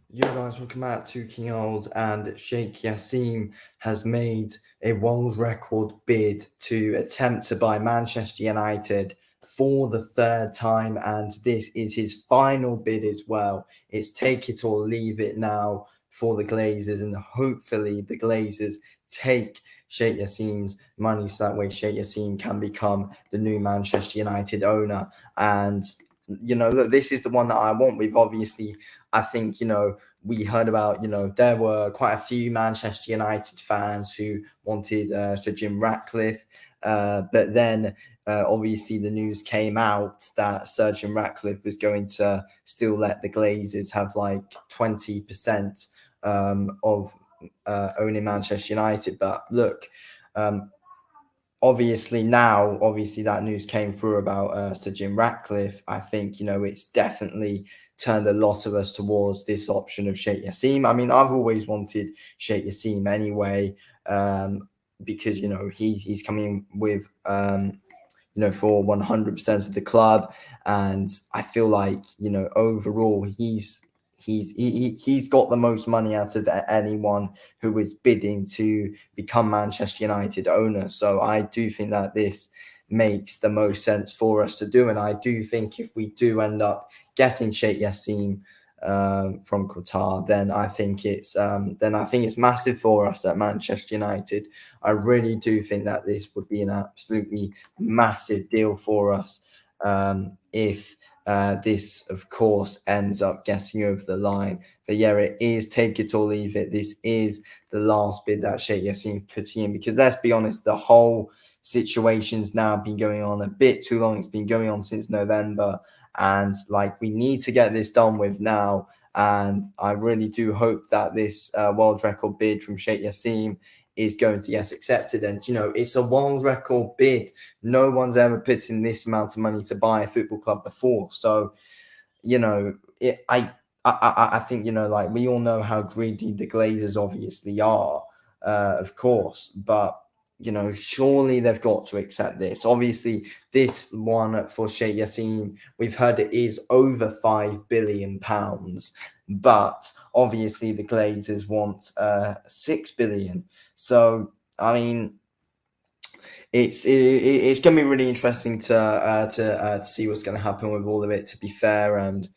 Yo guys, welcome back to King Old, and Sheikh Jassim has made a world record bid to attempt to buy Manchester United for the third time, and this is his final bid as well. It's take it or leave it now for the Glazers, and hopefully the Glazers take Sheikh Jassim's money so that way Sheikh Jassim can become the new Manchester United owner. And look, this is the one that I want. We've obviously, I think, we heard about, there were quite a few Manchester United fans who wanted Sir Jim Ratcliffe, but then obviously the news came out that Sir Jim Ratcliffe was going to still let the Glazers have like 20% of owning Manchester United. But look, um, obviously that news came through about Sir Jim Ratcliffe. I think it's definitely turned a lot of us towards this option of Sheikh Yassim. I mean, I've always wanted Sheikh Yassim anyway, because he's coming with for 100% of the club, and I feel like overall he's got the most money out of anyone who is bidding to become Manchester United owner. So I do think that this makes the most sense for us to do, and I do think if we do end up getting Sheikh Yassim from Qatar, then I think it's massive for us at Manchester United. I really do think that this would be an absolutely massive deal for us if this, of course, ends up getting over the line. But yeah, it is take it or leave it. This is the last bid that Sheikh Yassin put in, because let's be honest, the whole situation's now been going on a bit too long. It's been going on since November, and like we need to get this done with now. And I really do hope that this world record bid from Sheikh Yassim is going to get accepted. And it's a world record bid. No one's ever put in this amount of money to buy a football club before. So it. I think like we all know how greedy the Glazers obviously are, of course, but surely they've got to accept this. Obviously, this one for Sheikh Yassin, we've heard it is over £5 billion, but obviously the Glazers want 6 billion. So I mean, it's going to be really interesting to see what's going to happen with all of it. To be fair, and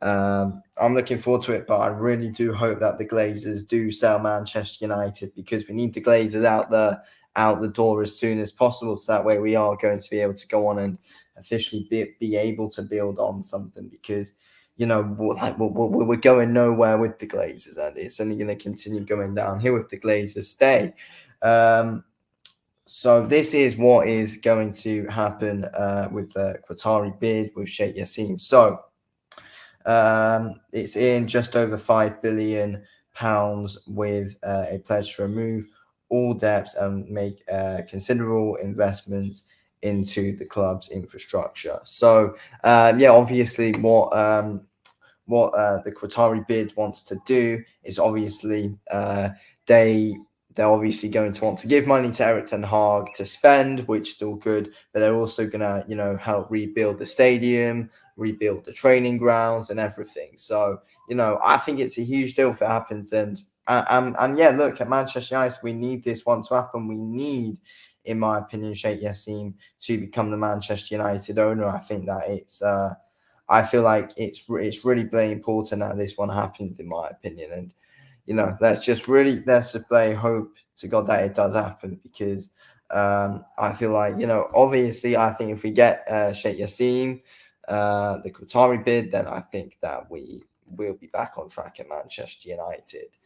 I'm looking forward to it. But I really do hope that the Glazers do sell Manchester United, because we need the Glazers out the door as soon as possible. So that way we are going to be able to go on and officially be able to build on something, because we're going nowhere with the Glazers, and it's only going to continue going downhill if the Glazers stay. So this is what is going to happen with the Qatari bid with Sheikh Yassim. So it's in just over £5 billion with a pledge to remove all debts and make considerable investments into the club's infrastructure. So yeah, obviously what the Qatari bid wants to do is obviously they they're obviously going to want to give money to Eric Ten Hag to spend, which is all good, but they're also gonna help rebuild the stadium, rebuild the training grounds, and everything. So I think it's a huge deal if it happens. And yeah, look, at Manchester United, we need this one to happen. We need, in my opinion, Sheikh Yassim to become the Manchester United owner. I think that I feel like it's really very important that this one happens, in my opinion. And let's just play hope to God that it does happen, because I feel like obviously I think if we get Sheikh Yassim, the Qatari bid, then I think that we will be back on track at Manchester United.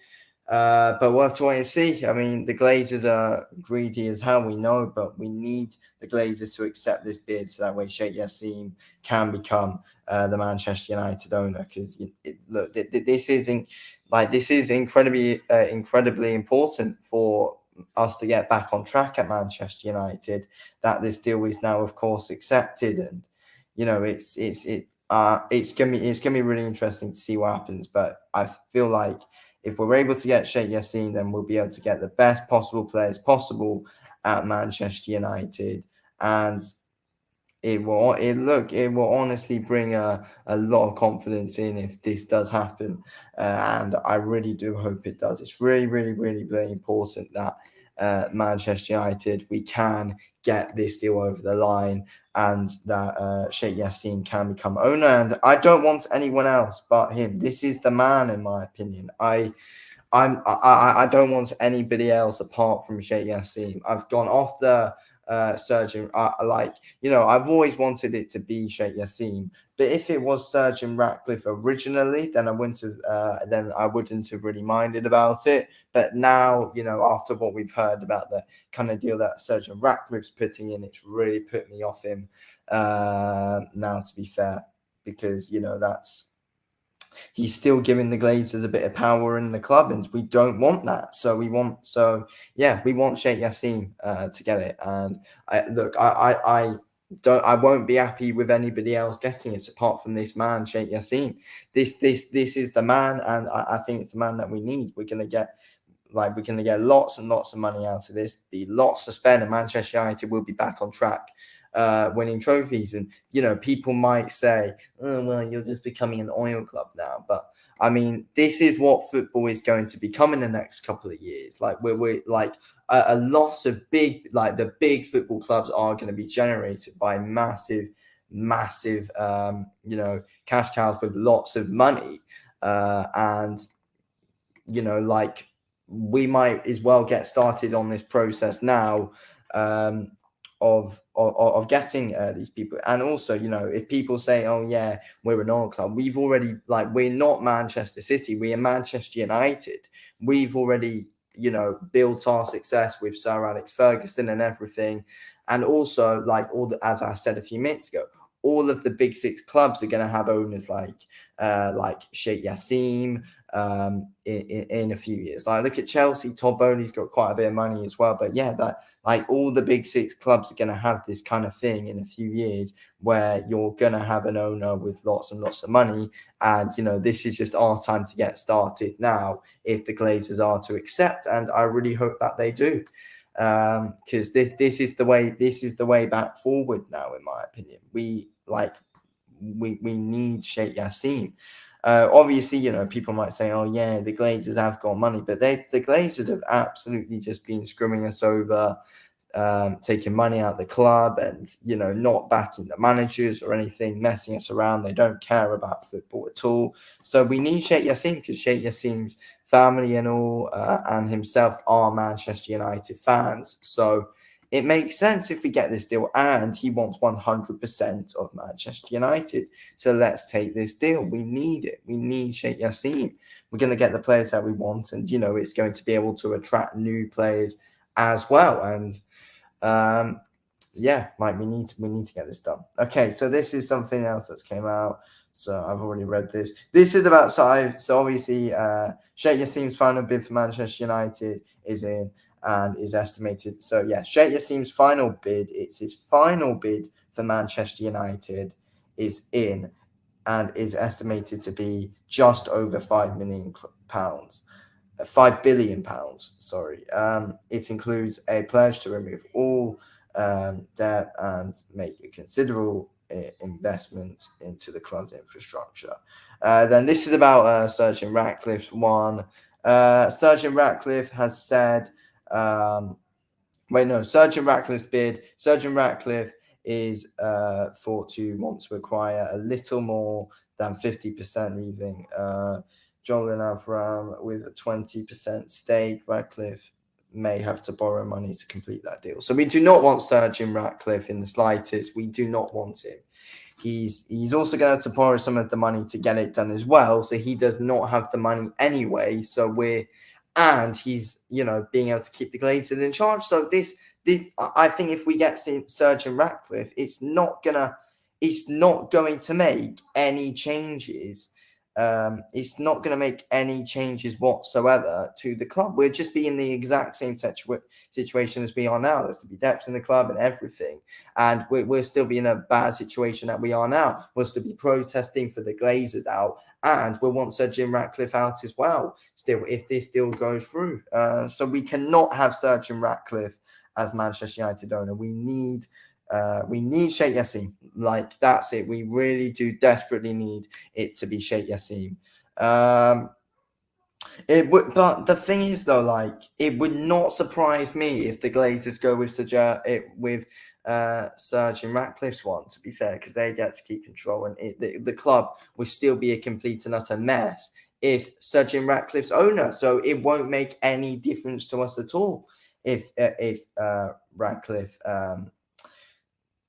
But we'll have to wait and see. I mean, the Glazers are greedy as hell, we know, but we need the Glazers to accept this bid so that way Sheikh Yassim can become the Manchester United owner. Because look, this is incredibly important for us to get back on track at Manchester United. That this deal is now, of course, accepted, and it's gonna be really interesting to see what happens. But I feel like if we're able to get Sheikh Yassin, then we'll be able to get the best possible players possible at Manchester United. And It will honestly bring a lot of confidence in if this does happen, and I really do hope it does. It's really, really, really, really important that Manchester United, we can get this deal over the line, and that Sheikh Jassim can become owner. And I don't want anyone else but him. This is the man, in my opinion. I don't want anybody else apart from Sheikh Yassim. I've gone off the surgeon. I've always wanted it to be Sheikh Yassim. But if it was Surgeon Ratcliffe originally, then I wouldn't have really minded about it. But now, after what we've heard about the kind of deal that Surgeon Ratcliffe's putting in, it's really put me off him. Now, to be fair, because that's he's still giving the Glazers a bit of power in the club, and we don't want that. We want Sheikh Yassim to get it. And I won't be happy with anybody else getting it apart from this man, Sheikh Yassim. This is the man, and I think it's the man that we need. We're going to get lots and lots of money out of this. Be lots to spend, and Manchester United will be back on track, winning trophies. And people might say, "Oh well, you're just becoming an oil club now." But I mean, this is what football is going to become in the next couple of years. Like we're like a lot of the big football clubs are going to be generated by massive, cash cows with lots of money, and like we might as well get started on this process now, of getting these people. And also, if people say, "Oh yeah, we're an oil club," we're not Manchester City, we are Manchester United. We've already built our success with Sir Alex Ferguson and everything. And also, as I said a few minutes ago, all of the big six clubs are going to have owners like Sheikh Yassim, in a few years. Like look at Chelsea, Todd Bowley's got quite a bit of money as well. But yeah, that all the big six clubs are going to have this kind of thing in a few years, where you're going to have an owner with lots and lots of money. And this is just our time to get started now, if the Glazers are to accept, and I really hope that they do, because this is the way back forward now, in my opinion. We need Sheikh Yassim. Obviously, people might say, "Oh yeah, the Glazers have got money," but the Glazers have absolutely just been screwing us over, taking money out of the club, and not backing the managers or anything, messing us around. They don't care about football at all. So we need Sheikh Yassim, because Sheikh Yassim's family and all, and himself are Manchester United fans. So it makes sense if we get this deal, and he wants 100% of Manchester United. So let's take this deal. We need it. We need Sheikh Yassim. We're going to get the players that we want, and it's going to be able to attract new players as well. And we need to get this done. Okay, so this is something else that's came out. So I've already read this. This is about so obviously Sheikh Yassim's final bid for Manchester United is in, and is estimated. So yeah, Sheikh Yassim's final bid, it's his final bid for Manchester United, is in, and is estimated to be just over £5 million. £5 billion, sorry. It includes a pledge to remove all debt and make a considerable investment into the club's infrastructure. Then this is about Surgeon Ratcliffe's one. Surgeon Ratcliffe has said, Surgeon Ratcliffe's bid. Surgeon Ratcliffe is thought to want to acquire a little more than 50%, leaving Joel Avram with a 20% stake. Ratcliffe may have to borrow money to complete that deal. So we do not want Surgeon Ratcliffe in the slightest. We do not want him. He's also going to have to borrow some of the money to get it done as well. So he does not have the money anyway. And he's being able to keep the Glazers in charge. So this I think if we get Surgeon Ratcliffe, it's not going to make any changes. It's not going to make any changes whatsoever to the club. We'll just be in the exact same situation as we are now. There's to be depth in the club and everything, and we'll still be in a bad situation that we are now. We'll still be protesting for the Glazers out, and we'll want Sir Jim Ratcliffe out as well, still, if this deal goes through. So we cannot have Sir Jim Ratcliffe as Manchester United owner. We need We need Sheikh Jassim. Like, that's it. We really do desperately need it to be Sheikh Jassim. Um, it would, but the thing is though, like, it would not surprise me if the Glazers go with Sir Jim Ratcliffe's one. To be fair, because they get to keep control, and the club will still be a complete and utter mess if Sir Jim Ratcliffe's owner. So it won't make any difference to us at all if Ratcliffe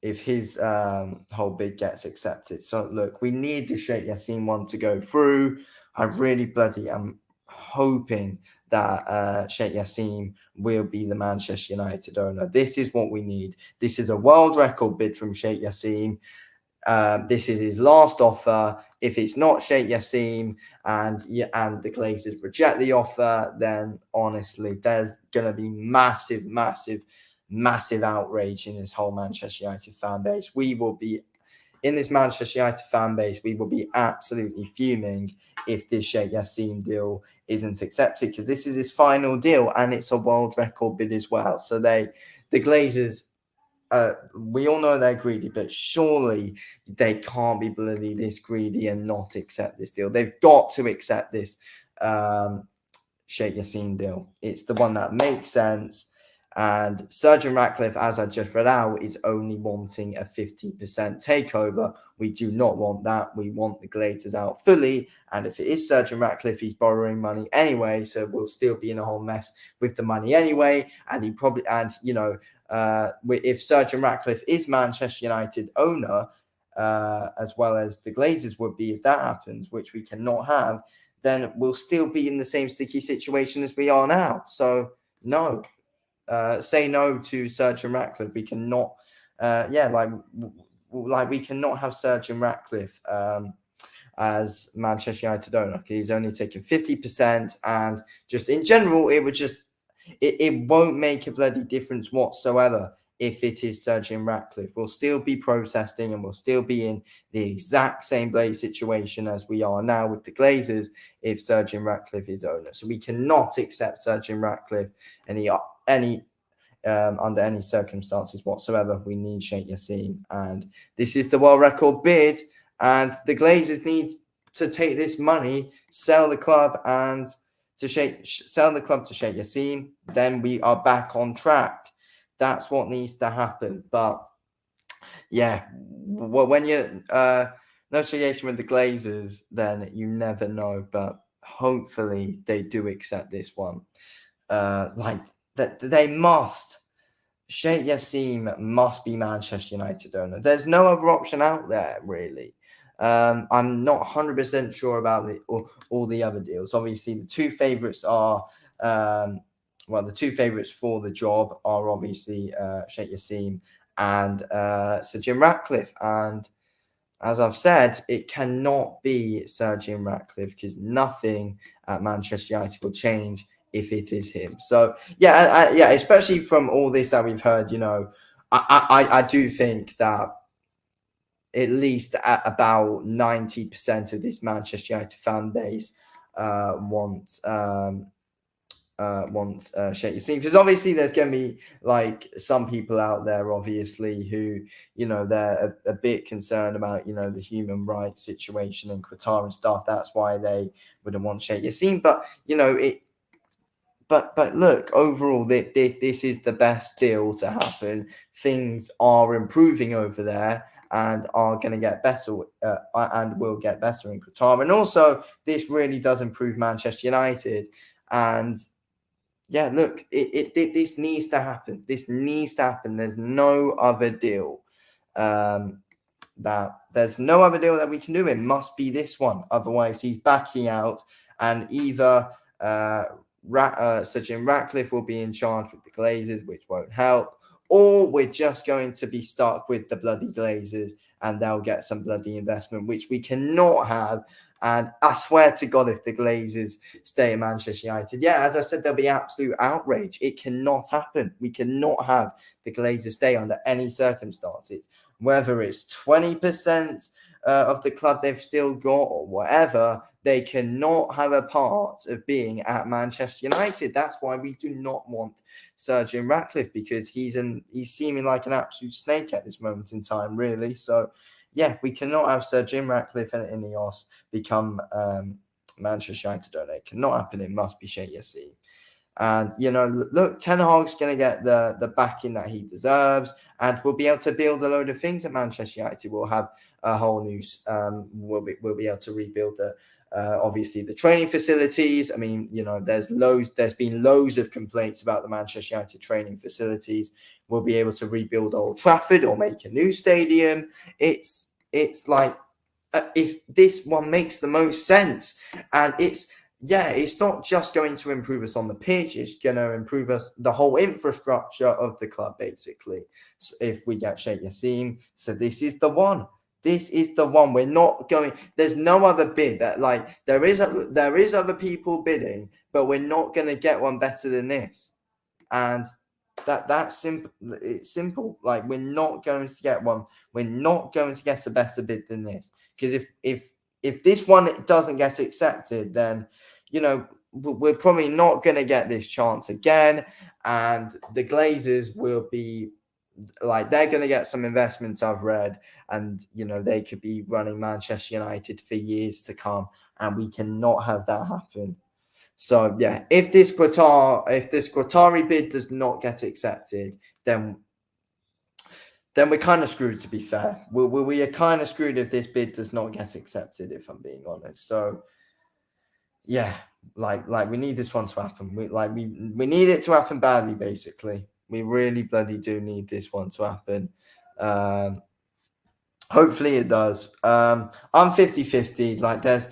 if his whole bid gets accepted. So look, we need the Sheikh Jassim one to go through. I really bloody am hoping that Sheikh Jassim will be the Manchester United owner. This is what we need. This is a world record bid from Sheikh Jassim. This is his last offer. If it's not Sheikh Jassim and the Glazers reject the offer, then honestly, there's gonna be massive outrage in this whole Manchester United fan base. We will be in this Manchester United fan base. We will be absolutely fuming if this Sheikh Jassim deal isn't accepted, because this is his final deal and it's a world record bid as well. So the Glazers. We all know they're greedy, but surely they can't be bloody this greedy and not accept this deal. They've got to accept this Sheikh Jassim deal. It's the one that makes sense. And Sir Jim Ratcliffe, as I just read out, is only wanting a 50% takeover. We do not want that. We want the Glazers out fully. And if it is Sir Jim Ratcliffe, he's borrowing money anyway, so we'll still be in a whole mess with the money anyway. And if Sir Jim Ratcliffe is Manchester United owner, as well as the Glazers would be if that happens, which we cannot have, then we'll still be in the same sticky situation as we are now. So no, say no to Sir Jim Ratcliffe. We cannot, we cannot have Sir Jim Ratcliffe as Manchester United owner. He's only taking 50%, and just in general, it won't make a bloody difference whatsoever if it is Sir Jim Ratcliffe. We'll still be protesting and we'll still be in the exact same Blaze situation as we are now with the Glazers if Sir Jim Ratcliffe is owner. So we cannot accept Sir Jim Ratcliffe under any circumstances whatsoever. We need Sheikh Jassim, and this is the world record bid, and the Glazers need to take this money, sell the club to Sheikh Jassim. Then we are back on track. That's what needs to happen. But yeah, when you're no affiliation with the Glazers, then you never know. But hopefully they do accept this one. They must. Sheikh Jassim must be Manchester United owner. There's no other option out there, really. I'm not 100% sure about all the other deals. Obviously, the two favourites are, the two favourites for the job are obviously Sheikh Jassim and Sir Jim Ratcliffe. And as I've said, it cannot be Sir Jim Ratcliffe, because nothing at Manchester United will change if it is him. So yeah, especially from all this that we've heard, I do think that at least at about 90% of this Manchester United fan base wants Sheikh Jassim, because obviously there's going to be like some people out there obviously who they're a bit concerned about the human rights situation in Qatar and stuff. That's why they wouldn't want Sheikh Jassim, but But look, overall, this is the best deal to happen. Things are improving over there and are going to get better, and will get better in Qatar. And also, this really does improve Manchester United. And yeah, look, this needs to happen. This needs to happen. There's no other deal. There's no other deal that we can do. It must be this one. Otherwise, he's backing out, and either Sir Jim Ratcliffe will be in charge with the Glazers, which won't help, or we're just going to be stuck with the bloody Glazers and they'll get some bloody investment, which we cannot have. And I swear to God, if the Glazers stay at Manchester United, as I said, there'll be absolute outrage. It cannot happen. We cannot have the Glazers stay under any circumstances, whether it's 20%, of the club they've still got or whatever, they cannot have a part of being at Manchester United. That's why we do not want Sir Jim Ratcliffe, because he's seeming like an absolute snake at this moment in time, really. So yeah, we cannot have Sir Jim Ratcliffe and Ineos become Manchester United owner. It cannot happen. It must be Sheikh Jassim. And look, Ten Hag's going to get the backing that he deserves, and we'll be able to build a load of things at Manchester United. We'll have a whole new. We'll be able to rebuild the. Obviously, the training facilities. I mean, there's been loads of complaints about the Manchester United training facilities. We'll be able to rebuild Old Trafford or make a new stadium. It's like, if this one makes the most sense, and it's not just going to improve us on the pitch, it's going to improve us, the whole infrastructure of the club, basically. So if we get Sheikh Jassim, so this is the one. This is the one. We're not going. There's no other bid that, like, there is other people bidding, but we're not going to get one better than this. And that's simple. It's simple. Like, we're not going to get one. We're not going to get a better bid than this. Because if this one doesn't get accepted, then we're probably not going to get this chance again, and the Glazers will be like, they're going to get some investments, I've read, and they could be running Manchester United for years to come, and we cannot have that happen. So yeah, if this Qatari bid does not get accepted, then we're kind of screwed, to be fair. We are kind of screwed if this bid does not get accepted, if I'm being honest. So yeah, like we need this one to happen. We need it to happen badly, basically. We really bloody do need this one to happen. Hopefully it does. I'm 50-50. Like, there's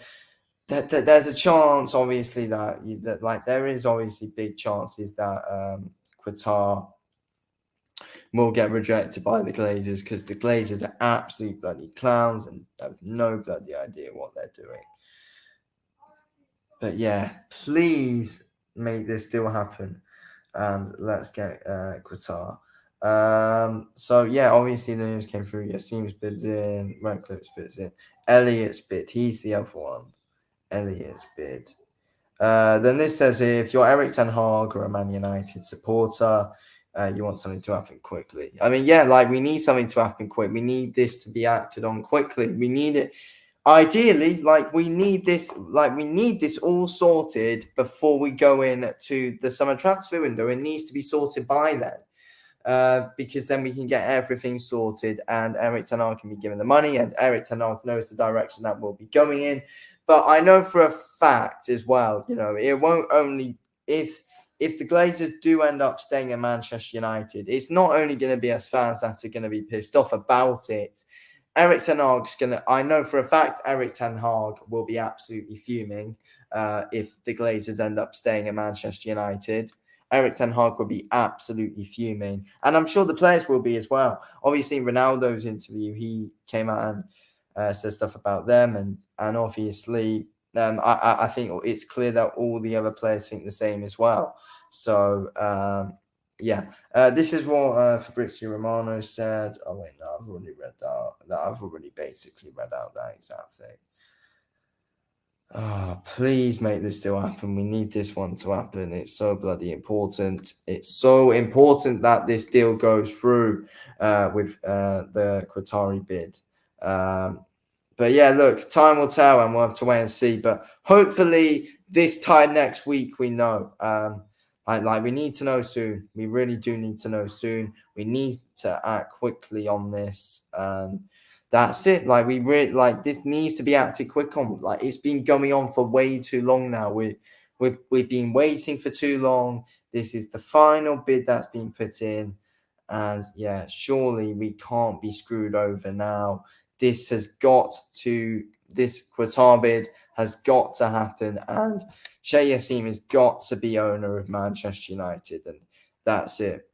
a chance, obviously, that there is obviously big chances that Qatar will get rejected by the Glazers, because the Glazers are absolute bloody clowns and have no bloody idea what they're doing. But yeah, please make this deal happen, and let's get Qatar. So yeah, obviously the news came through. Yassim's bids in, Radcliffe's bids in, Elliott's bid. He's the other one. Elliott's bid. Then this says, if you're Eric Ten Hag or a Man United supporter, you want something to happen quickly. I mean, yeah, like, we need something to happen quick. We need this to be acted on quickly. We need it. Ideally, we need this all sorted before we go in to the summer transfer window. It needs to be sorted by then, because then we can get everything sorted, and Eric Ten Hag can be given the money, and Eric Ten Hag knows the direction that we'll be going in. But I know for a fact as well, it won't only, if the Glazers do end up staying at Manchester United, it's not only going to be us fans that are going to be pissed off about it. Eric Ten Hag's I know for a fact Eric Ten Hag will be absolutely fuming if the Glazers end up staying at Manchester United. Eric Ten Hag will be absolutely fuming, and I'm sure the players will be as well. Obviously, Ronaldo's interview, he came out and said stuff about them, and obviously, I think it's clear that all the other players think the same as well. So yeah, this is what Fabrizio Romano said. Oh wait, no, I've already read that. I've already basically read out that exact thing. Oh, please make this deal happen. We need this one to happen. It's so bloody important. It's so important that this deal goes through with the Qatari bid. But yeah, look, time will tell, and we'll have to wait and see. But hopefully this time next week, we know. We need to know soon. We really do need to know soon. We need to act quickly on this. That's it. We really, this needs to be acted quick on. It's been going on for way too long now. We've been waiting for too long. This is the final bid that's been put in, and yeah, surely we can't be screwed over now. This Qatar bid has got to happen, and Sheikh Jassim has got to be owner of Manchester United, and that's it.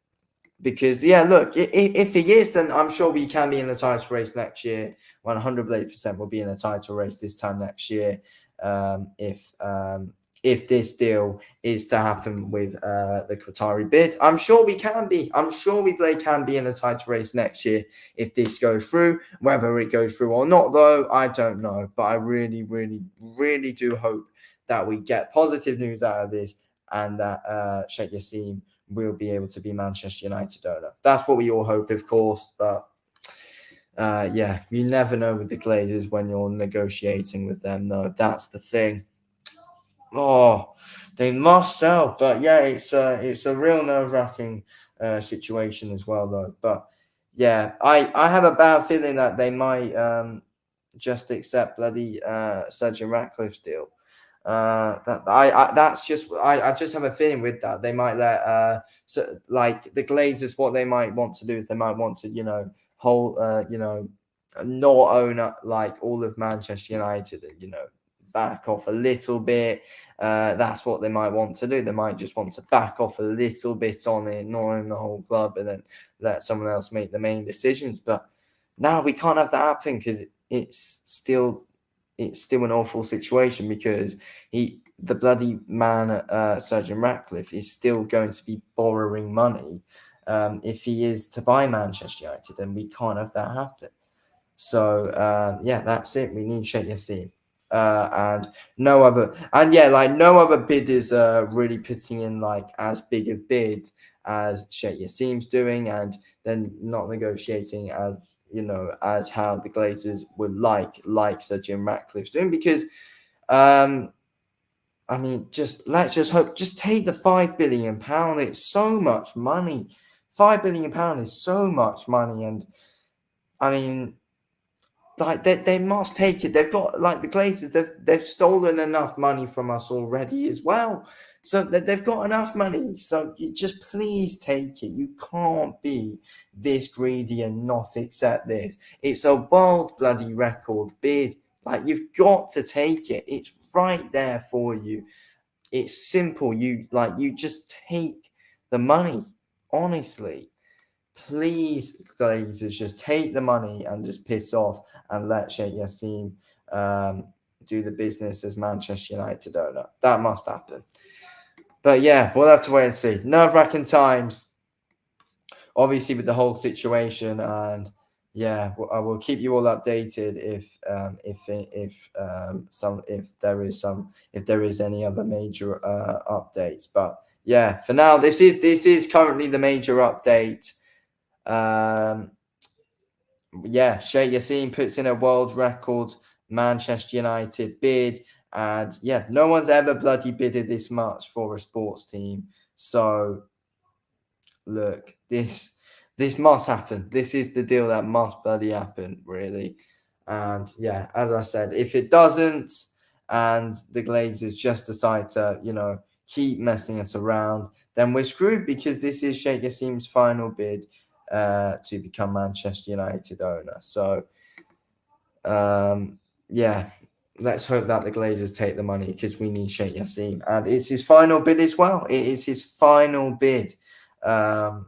Because yeah, look, if he is, then I'm sure we can be in the title race next year. 100% will be in the title race this time next year. If if this deal is to happen with the Qatari bid. I'm sure we can be. I'm sure we can be in a title race next year if this goes through. Whether it goes through or not, though, I don't know. But I really, really, really do hope that we get positive news out of this and that Sheikh Jassim will be able to be Manchester United owner. That's what we all hope, of course. But yeah, you never know with the Glazers when you're negotiating with them, though. That's the thing. Oh, they must sell, but yeah, it's a real nerve wracking situation as well, though. But yeah, I have a bad feeling that they might just accept bloody Sergeant Ratcliffe's deal. That's just I just have a feeling with that they might let like the Glazers, what they might want to do is they might want to hold not own up like all of Manchester United and back off a little bit. That's what they might want to do. They might just want to back off a little bit on it, not own the whole club, and then let someone else make the main decisions. But now we can't have that happen because it's still an awful situation because the bloody man, Sergeant Ratcliffe, is still going to be borrowing money if he is to buy Manchester United, and we can't have that happen. So yeah, that's it. We need Sheikh Yassin. And no other, and yeah, like no other bidders are really putting in like as big of bids as Sheikh Yassim's doing, and then not negotiating as as how the Glazers would like Sir Jim Ratcliffe's doing, because um I mean, let's just hope, just take the £5 billion. It's so much money. £5 billion is so much money, and I mean, like they must take it. They've got like the Glazers. They've stolen enough money from us already as well. So they've got enough money. So you just please take it. You can't be this greedy and not accept this. It's a world bloody record bid. Like you've got to take it. It's right there for you. It's simple. You just take the money. Honestly, please, Glazers, just take the money and just piss off and let Sheikh Yassim do the business as Manchester United owner. That must happen. But yeah, we'll have to wait and see. Nerve-wracking times, obviously, with the whole situation, and yeah, I will keep you all updated if there is any other major updates. But yeah, for now, this is currently the major update. Yeah, Sheikh Yassin puts in a world record Manchester United bid, and yeah, no one's ever bloody bidded this much for a sports team. So look, this must happen. This is the deal that must bloody happen, really. And yeah, as I said, if it doesn't, and the Glazers just decide to, keep messing us around, then we're screwed because this is Sheikh Yassim's final bid to become Manchester United owner. So yeah, let's hope that the Glazers take the money because we need Sheikh Jassim, and it's his final bid as well. It is his final bid. So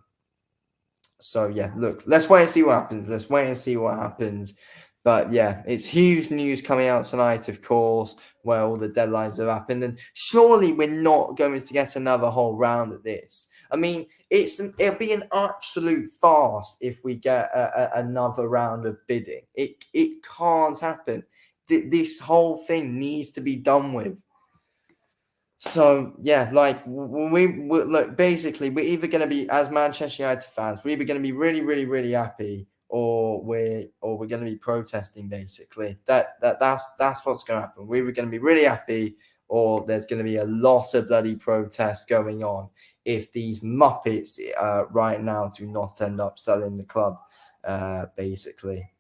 yeah, look, let's wait and see what happens. Let's wait and see what happens. But yeah, it's huge news coming out tonight, of course, where all the deadlines have happened, and surely we're not going to get another whole round of this. I mean, it'll be an absolute farce if we get another round of bidding. It can't happen. This whole thing needs to be done with. So yeah, like we look, basically we're either going to be, as Manchester United fans, we're either going to be really, really, really happy, or we're going to be protesting. Basically, that's what's going to happen. We're either going to be really happy, or there's going to be a lot of bloody protests going on if these muppets right now do not end up selling the club, basically.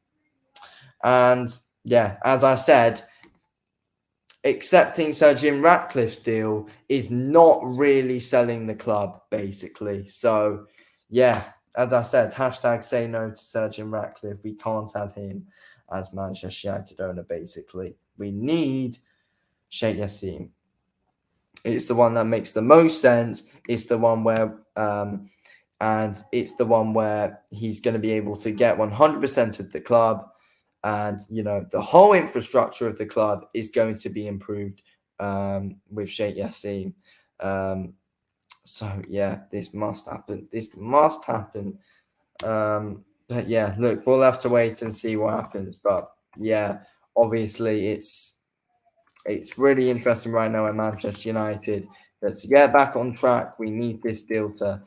And yeah, as I said, accepting Sir Jim Ratcliffe's deal is not really selling the club, basically. So, yeah, as I said, hashtag say no to Sir Jim Ratcliffe. We can't have him as Manchester United owner, basically. We need Sheikh Yassim. It's the one that makes the most sense. It's the one where, and it's the one where he's going to be able to get 100% of the club, and the whole infrastructure of the club is going to be improved with Sheikh Jassim. So yeah, this must happen. This must happen. But yeah, look, we'll have to wait and see what happens. But yeah, obviously it's really interesting right now at Manchester United. But to get back on track, we need this deal to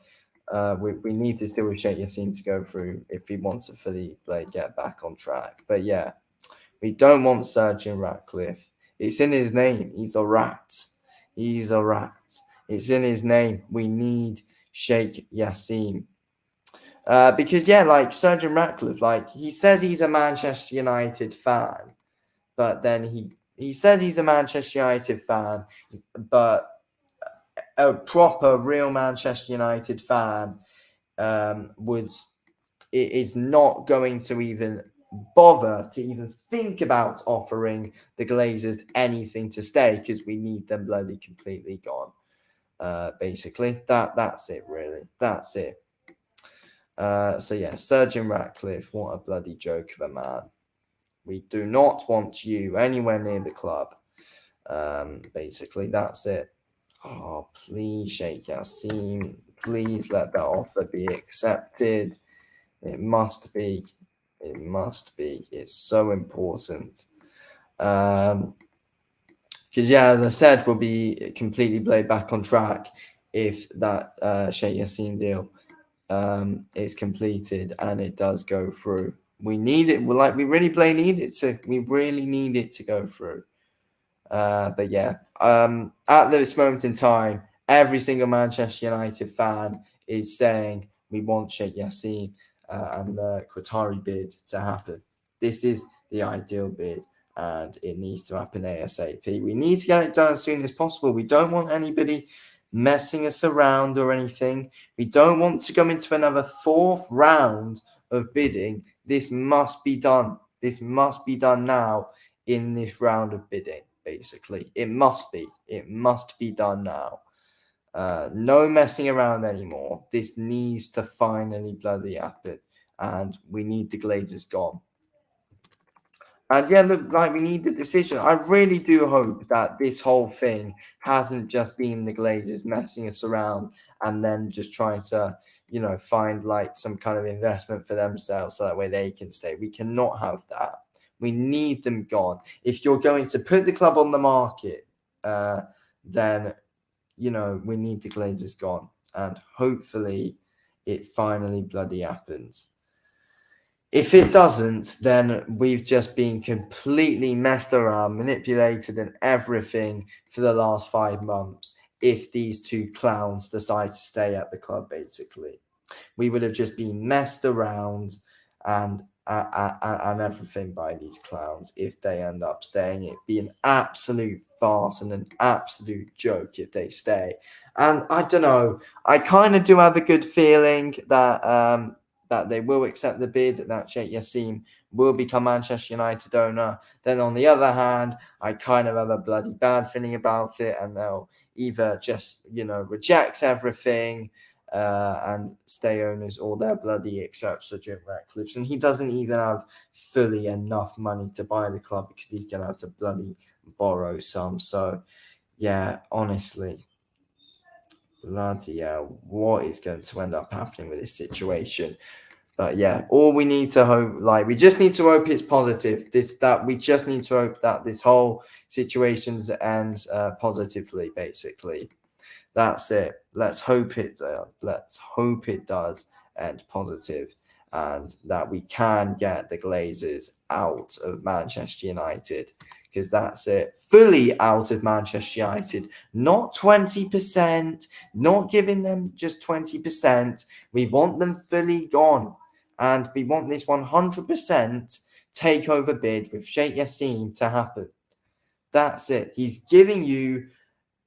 we need this deal with Sheikh Yassim to go through if he wants to fully like get back on track. But yeah, we don't want Sergeant Ratcliffe. It's in his name. He's a rat. He's a rat. It's in his name. We need Sheikh Yassim. Because yeah, like Sergeant Ratcliffe, like he says he's a Manchester United fan, but then he says he's a Manchester United fan, but a proper real Manchester United fan would is not going to even bother to even think about offering the Glazers anything to stay because we need them bloody completely gone. Basically, that's it. Really, that's it. So yeah, Sergeant Ratcliffe, what a bloody joke of a man. We do not want you anywhere near the club. Basically, that's it. Oh, please, Sheikh Yassim, please let that offer be accepted. It must be. It must be. It's so important. Because yeah, as I said, we'll be completely blade back on track if that Sheikh Yassim deal is completed and it does go through. We need it. We really play need it to. We really need it to go through. But yeah, at this moment in time, every single Manchester United fan is saying we want Sheikh Yassim and the Qatari bid to happen. This is the ideal bid, and it needs to happen ASAP. We need to get it done as soon as possible. We don't want anybody messing us around or anything. We don't want to go into another fourth round of bidding. This must be done. This must be done now in this round of bidding. Basically, it must be. It must be done now. No messing around anymore. This needs to finally bloody happen, and we need the Glazers gone. And yeah, look, like we need the decision. I really do hope that this whole thing hasn't just been the Glazers messing us around and then just trying to, find like some kind of investment for themselves so that way they can stay. We cannot have that. We need them gone. If you're going to put the club on the market, then we need the Glazers gone, and hopefully, it finally bloody happens. If it doesn't, then we've just been completely messed around, manipulated, and everything for the last 5 months. If these two clowns decide to stay at the club, basically, we would have just been messed around and everything by these clowns if they end up staying. It'd be an absolute farce and an absolute joke if they stay. And I don't know. I kind of do have a good feeling that they will accept the bid, that Sheikh Yassim will become Manchester United owner. Then on the other hand, I kind of have a bloody bad feeling about it, and they'll either just reject everything and stay owners, or they're bloody accept Sergeant Ratcliffe. And he doesn't even have fully enough money to buy the club because he's going to have to bloody borrow some. So, yeah, honestly, bloody hell, what is going to end up happening with this situation? But yeah, all we need to hope, we just need to hope it's positive. We just need to hope that this whole situation ends positively, basically. That's it. Let's hope it does. Let's hope it does end positive, and that we can get the Glazers out of Manchester United, because that's it. Fully out of Manchester United, not 20%, not giving them just 20%. We want them fully gone, and we want this 100% takeover bid with Sheikh Yassim to happen. That's it. He's giving you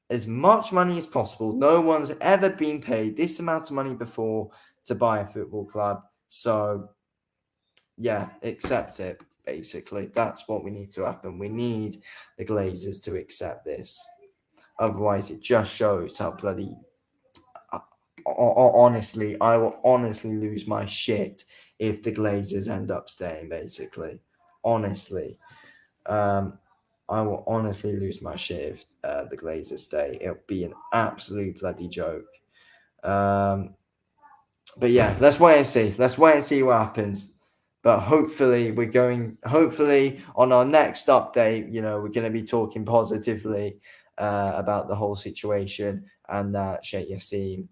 as much money as possible. No one's ever been paid this amount of money before to buy a football club. So, yeah, accept it, basically. That's what we need to happen. We need the Glazers to accept this. Otherwise, it just shows how bloody... honestly, I will honestly lose my shit if the Glazers end up staying, basically. Honestly. I will honestly lose my shit if the Glazers stay. It'll be an absolute bloody joke. Um, but yeah, let's wait and see. Let's wait and see what happens. But hopefully, hopefully, on our next update, we're going to be talking positively about the whole situation, and that Sheikh Jassim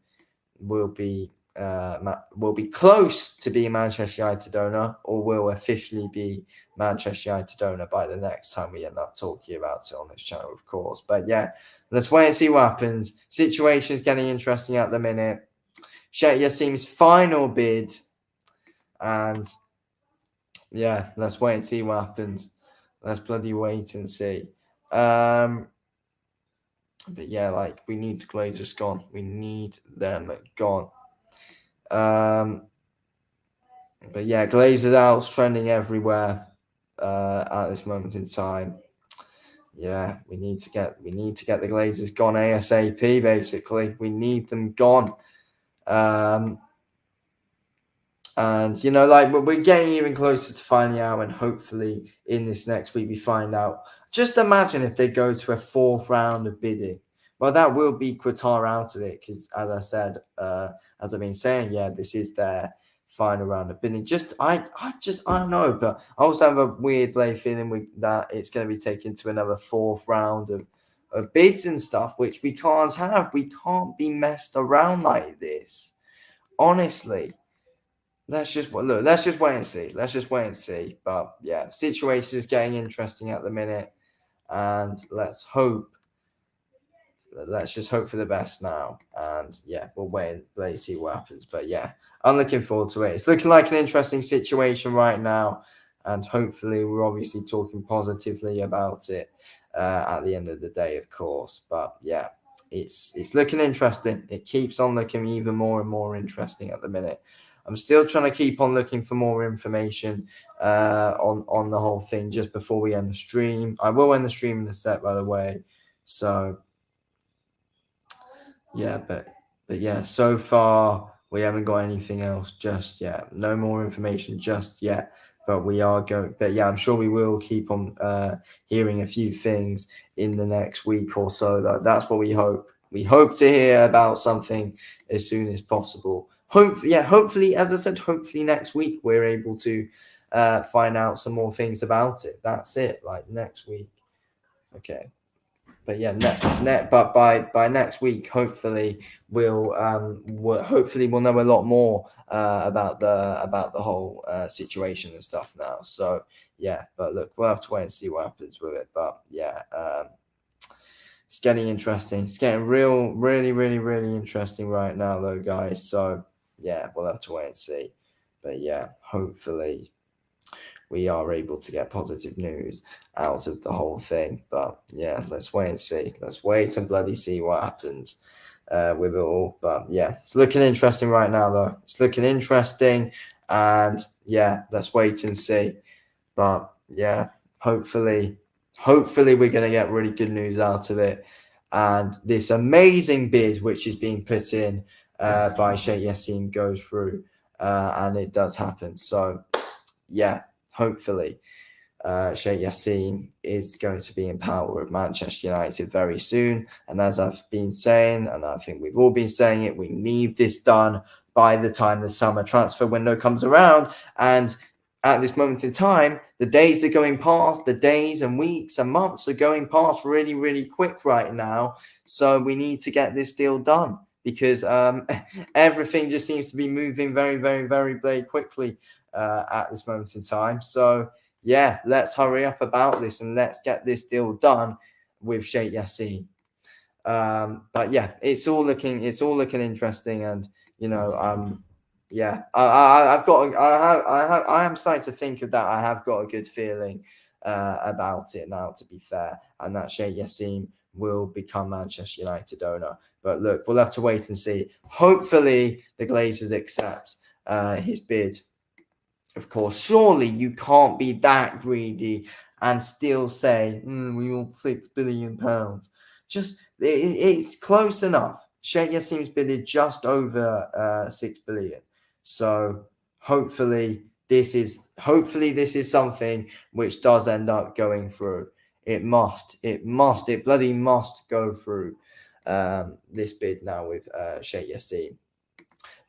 will be will be close to being Manchester United owner, or will officially be Manchester United owner by the next time we end up talking about it on this channel, of course. But yeah, let's wait and see what happens. Situation's getting interesting at the minute. Sheikh Yassim's final bid, and yeah, let's wait and see what happens. Let's bloody wait and see. But yeah, like, we need the Glazers gone. We need them gone. But yeah, Glazers out, trending everywhere at this moment in time. Yeah, we need to get the Glazers gone ASAP. Basically, we need them gone. And like, we're getting even closer to finding out, and hopefully in this next week we find out. Just imagine if they go to a fourth round of bidding. Well, that will be Qatar out of it, because as I said, as I've been saying, yeah, this is their final round of bidding. I don't know, but I also have a weird lay feeling that it's going to be taken to another fourth round of bids and stuff, which we can't have. We can't be messed around like this, honestly. Let's just look. Let's just wait and see. Let's just wait and see. But yeah, situation is getting interesting at the minute, and let's just hope for the best now. And yeah, we'll wait and see what happens. But yeah, I'm looking forward to it. It's looking like an interesting situation right now, and hopefully we're obviously talking positively about it at the end of the day, of course. But yeah, it's looking interesting. It keeps on looking even more and more interesting at the minute. I'm still trying to keep on looking for more information on the whole thing just before we end the stream. I will end the stream in a sec, by the way. So yeah, but yeah, so far we haven't got anything else just yet. No more information just yet. But we are going. But yeah, I'm sure we will keep on hearing a few things in the next week or so. That's what we hope. We hope to hear about something as soon as possible. Hopefully, as I said, hopefully next week we're able to find out some more things about it. That's it. Like, next week. Okay. But yeah, but by next week, hopefully we'll know a lot more about the whole situation and stuff now. So yeah, but look, we'll have to wait and see what happens with it. But yeah, it's getting interesting. It's getting really, really, really interesting right now, though, guys. So yeah, we'll have to wait and see. But yeah, hopefully we are able to get positive news out of the whole thing. But yeah, let's wait and see. Let's wait and bloody see what happens with it all. But yeah, it's looking interesting right now, though. It's looking interesting. And yeah, let's wait and see. But yeah, hopefully we're going to get really good news out of it. And this amazing bid, which is being put in by Sheikh Jassim, goes through. And it does happen. So yeah, hopefully Sheikh Jassim is going to be in power with Manchester United very soon. And as I've been saying, and I think we've all been saying it, we need this done by the time the summer transfer window comes around. And at this moment in time, the days are going past, the days and weeks and months are going past really, really quick right now. So we need to get this deal done, because everything just seems to be moving very, very, very, very quickly at this moment in time. So yeah, let's hurry up about this and let's get this deal done with Sheikh Jassim. But yeah, it's all looking interesting, and yeah, I am starting to think of that. I have got a good feeling about it now, to be fair, and that Sheikh Jassim will become Manchester United owner. But look, we'll have to wait and see. Hopefully, the Glazers accept his bid. Of course, surely you can't be that greedy and still say, we want £6 billion. Just it's close enough. Sheikh Jassim's bidded just over 6 billion. So hopefully this is something which does end up going through. It bloody must go through this bid now with Sheikh Jassim.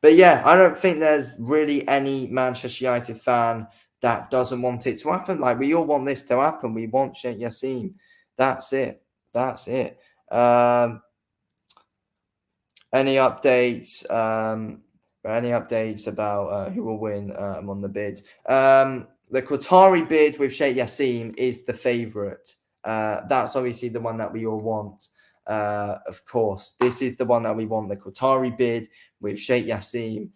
But yeah, I don't think there's really any Manchester United fan that doesn't want it to happen. Like, we all want this to happen. We want Sheikh Jassim. That's it. That's it. Any updates? Any updates about who will win on the bids? The Qatari bid with Sheikh Jassim is the favourite. That's obviously the one that we all want. Of course, this is the one that we want. The Qatari bid with Sheikh Jassim.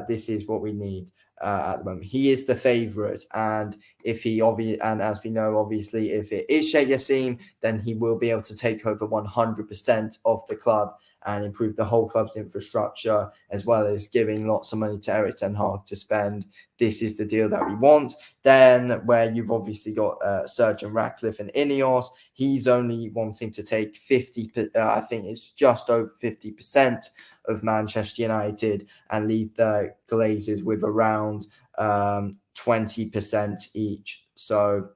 This is what we need at the moment. He is the favourite, and and as we know, obviously, if it is Sheikh Jassim, then he will be able to take over 100% of the club and improve the whole club's infrastructure, as well as giving lots of money to Erik ten Hag to spend. This is the deal that we want. Then, where you've obviously got Sergeant Ratcliffe and Ineos, he's only wanting to take 50. I think it's just over 50% of Manchester United, and leave the Glazers with around 20% each. So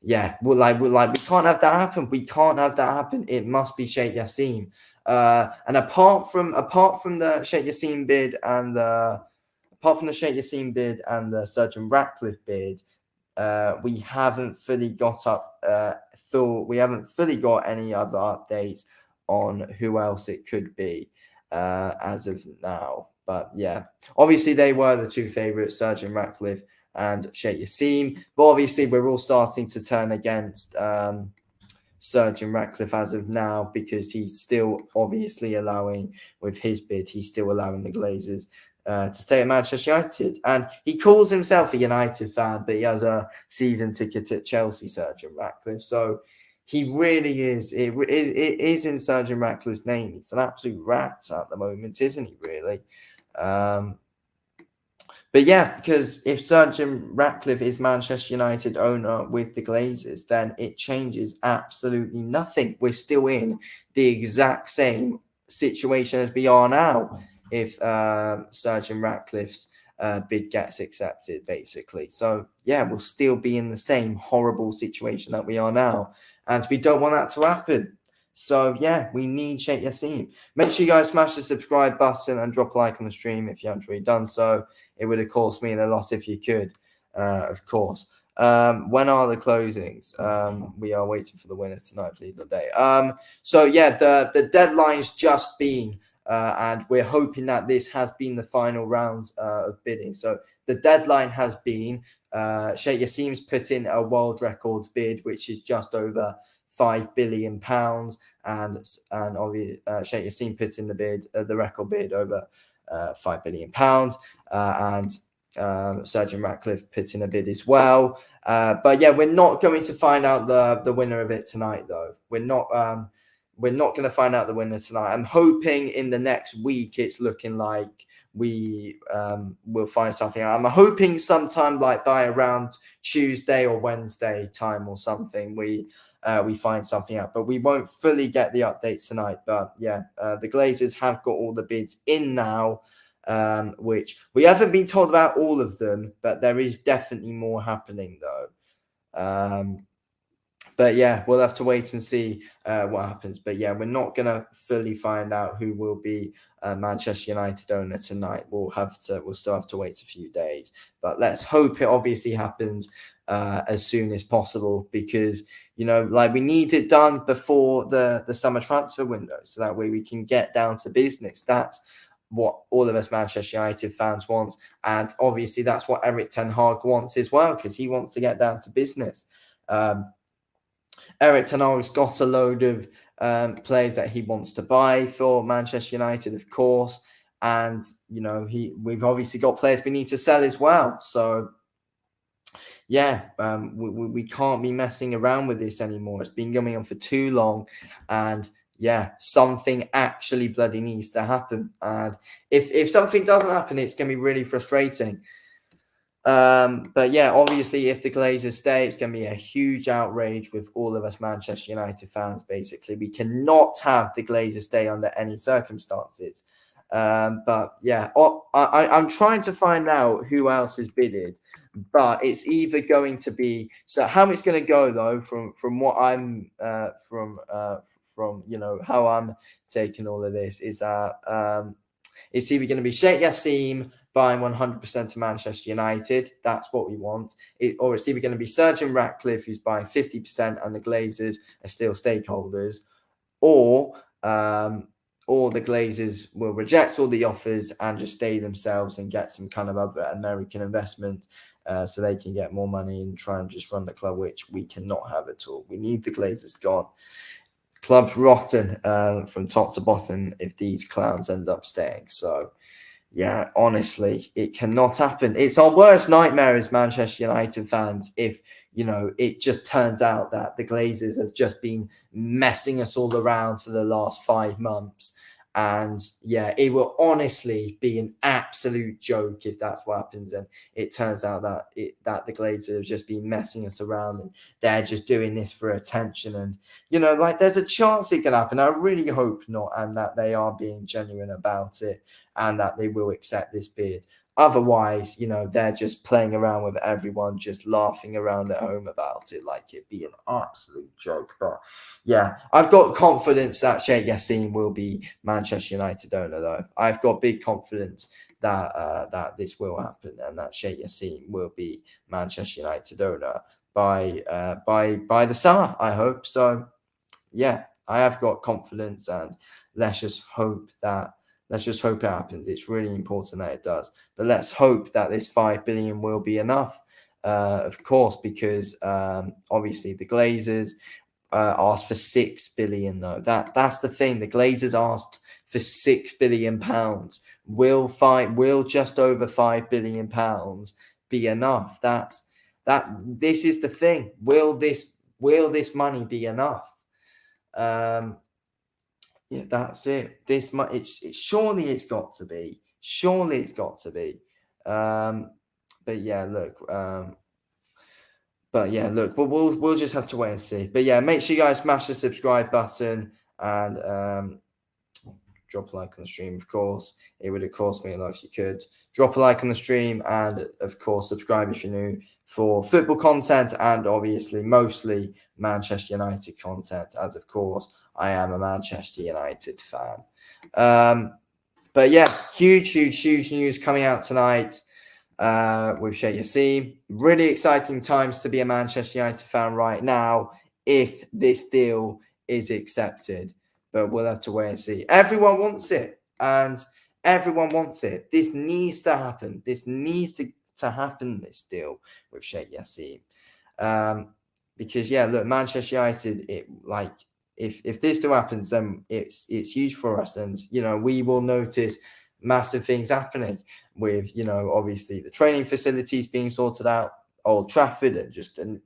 yeah, we can't have that happen. We can't have that happen. It must be Sheikh Jassim. And apart from the Sheikh Jassim bid and the Sergeant Ratcliffe bid, we haven't fully got any other updates on who else it could be as of now. But yeah, obviously they were the two favourites, Sergeant Ratcliffe and Sheikh Jassim. But obviously we're all starting to turn against Sergeant Ratcliffe as of now, because he's still obviously allowing, with his bid, he's still allowing the Glazers to stay at Manchester United. And he calls himself a United fan, but he has a season ticket at Chelsea, Sergeant Ratcliffe. So he really is. It is in Sergeant Ratcliffe's name. It's an absolute rat at the moment, isn't he, really? But yeah, because if Sergeant Ratcliffe is Manchester United owner with the Glazers, then it changes absolutely nothing. We're still in the exact same situation as we are now if Sergeant Ratcliffe's bid gets accepted, basically. So yeah, we'll still be in the same horrible situation that we are now, and we don't want that to happen. So yeah, we need Sheikh Jassim. Make sure you guys smash the subscribe button and drop a like on the stream if you haven't already done so. It would have cost me a lot if you could, of course. When are the closings? We are waiting for the winner tonight, please update. So yeah, the deadline's just been, and we're hoping that this has been the final rounds of bidding. So the deadline has been, Sheikh Jassim's put in a world record bid, which is just over £5 billion, and obviously Sheikh Jassim put in the record bid over £5 billion, and Sergeant Ratcliffe put in a bid as well. But yeah, we're not going to find out the winner of it tonight, though. We're not going to find out the winner tonight. I'm hoping in the next week it's looking like we will find something out. I'm hoping sometime like by around Tuesday or Wednesday time or something, we find something out, but we won't fully get the updates tonight. But yeah, the Glazers have got all the bids in now, which we haven't been told about all of them, but there is definitely more happening though. But yeah, we'll have to wait and see what happens. But yeah, we're not going to fully find out who will be Manchester United owner tonight. We'll still have to wait a few days. But let's hope it obviously happens as soon as possible, because, you know, like, we need it done before the summer transfer window, so that way we can get down to business. That's what all of us Manchester United fans want. And obviously that's what Erik ten Hag wants as well, because he wants to get down to business. Erik ten Hag's got a load of players that he wants to buy for Manchester United, of course, and you know we've obviously got players we need to sell as well. So yeah, we can't be messing around with this anymore. It's been going on for too long, and yeah, something actually bloody needs to happen. And if something doesn't happen, it's going to be really frustrating. But yeah, obviously, if the Glazers stay, it's going to be a huge outrage with all of us Manchester United fans. Basically, we cannot have the Glazers stay under any circumstances. But yeah, I'm trying to find out who else has bidded, But it's either going to be, so how it's going to go though, from what I'm from how I'm taking all of this, is that it's either going to be Sheikh Jassim buying 100% of Manchester United. That's what we want. Or it's either going to be Sergeant Ratcliffe who's buying 50% and the Glazers are still stakeholders, or the Glazers will reject all the offers and just stay themselves and get some kind of other American investment, so they can get more money and try and just run the club, which we cannot have at all. We need the Glazers gone. Club's rotten from top to bottom if these clowns end up staying. So yeah, honestly, it cannot happen. It's our worst nightmare as Manchester United fans if, it just turns out that the Glazers have just been messing us all around for the last 5 months. And yeah, it will honestly be an absolute joke if that's what happens. And it turns out that the Glazers have just been messing us around and they're just doing this for attention. And, there's a chance it can happen. I really hope not. And that they are being genuine about it and that they will accept this bid. Otherwise, they're just playing around with everyone, just laughing around at home about it like it'd be an absolute joke. But yeah, I've got confidence that Sheikh Jassim will be Manchester United owner, though. I've got big confidence that this will happen and that Sheikh Jassim will be Manchester United owner by the summer. I hope so. Yeah, I have got confidence, and let's just hope that it happens. It's really important that it does. But let's hope that this 5 billion will be enough. Of course, because obviously the Glazers asked for 6 billion though. That's the thing. The Glazers asked for £6 billion. Will just over £5 billion be enough? This is the thing. Will this money be enough? Yeah, that's it. This much. Surely it's got to be. Surely it's got to be. But yeah, look. We'll just have to wait and see. But yeah, make sure you guys smash the subscribe button and drop a like on the stream. Of course, it would of course mean a lot if you could drop a like on the stream and of course subscribe if you're new for football content and obviously mostly Manchester United content, as of course I am a Manchester United fan. But yeah, huge news coming out tonight with Sheikh Jassim. Really exciting times to be a Manchester United fan right now if this deal is accepted. But we'll have to wait and see. Everyone wants it. And everyone wants it. This needs to happen. This needs to happen, this deal with Sheikh Jassim. Because, yeah, look, Manchester United, if this still happens, then it's huge for us. And, we will notice massive things happening with, obviously the training facilities being sorted out, Old Trafford, and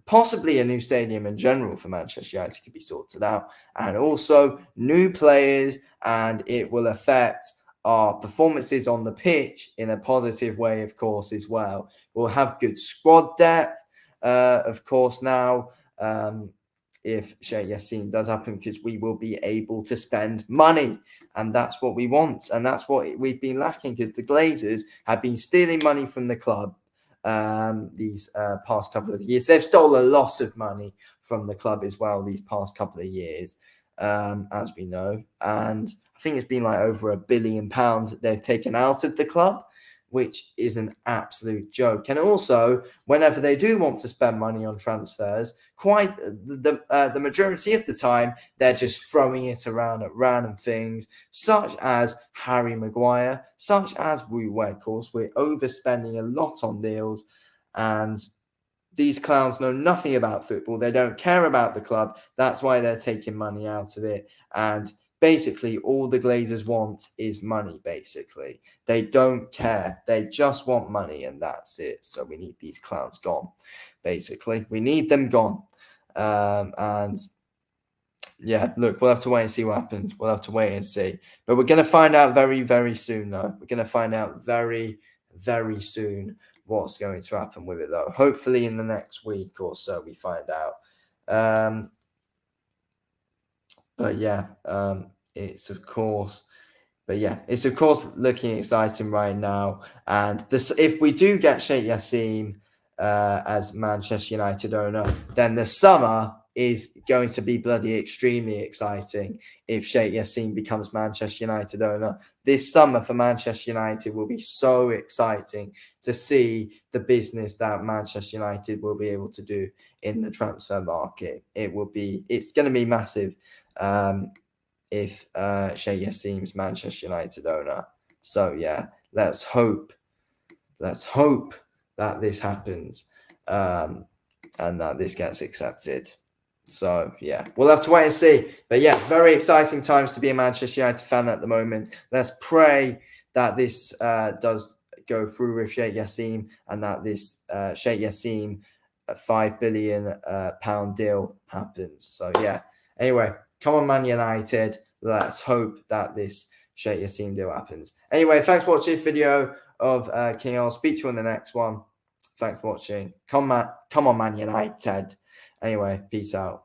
possibly a new stadium in general for Manchester United could be sorted out, and also new players, and it will affect our performances on the pitch in a positive way, of course, as well. We'll have good squad depth, of course, now, if Sheikh Jassim does happen, because we will be able to spend money, and that's what we want, and that's what we've been lacking, because the Glazers have been stealing money from the club these past couple of years. They've stolen a lot of money from the club as well these past couple of years, as we know, and I think it's been like over £1 billion that they've taken out of the club, which is an absolute joke. And also, whenever they do want to spend money on transfers, quite the majority of the time, they're just throwing it around at random things, such as Harry Maguire, such as Wu Weghorst. We're overspending a lot on deals, and these clowns know nothing about football. They don't care about the club. That's why they're taking money out of it. And basically, all the Glazers want is money, basically. They don't care. They just want money, and that's it. So we need these clowns gone, basically. We need them gone. And yeah, look, we'll have to wait and see what happens. We'll have to wait and see. But we're going to find out very, very soon, though. We're going to find out very, very soon what's going to happen with it, though. Hopefully in the next week or so we find out. But yeah, it's of course But yeah, it's of course looking exciting right now. And this, if we do get Sheikh Jassim as Manchester United owner, then the summer is going to be bloody extremely exciting if Sheikh Jassim becomes Manchester United owner. This summer for Manchester United will be so exciting to see the business that Manchester United will be able to do in the transfer market. It's going to be massive. If Sheikh Jassim's Manchester United owner. So yeah, let's hope that this happens and that this gets accepted. So yeah, we'll have to wait and see. But yeah, very exciting times to be a Manchester United fan at the moment. Let's pray that this does go through with Sheikh Jassim and that this Sheikh Jassim £5 billion pound deal happens. So yeah. Anyway, come on, Man United. Let's hope that this Sheikh Jassim deal happens. Anyway, thanks for watching this video of King. I'll speak to you on the next one. Thanks for watching. Come on, Man United. Anyway, peace out.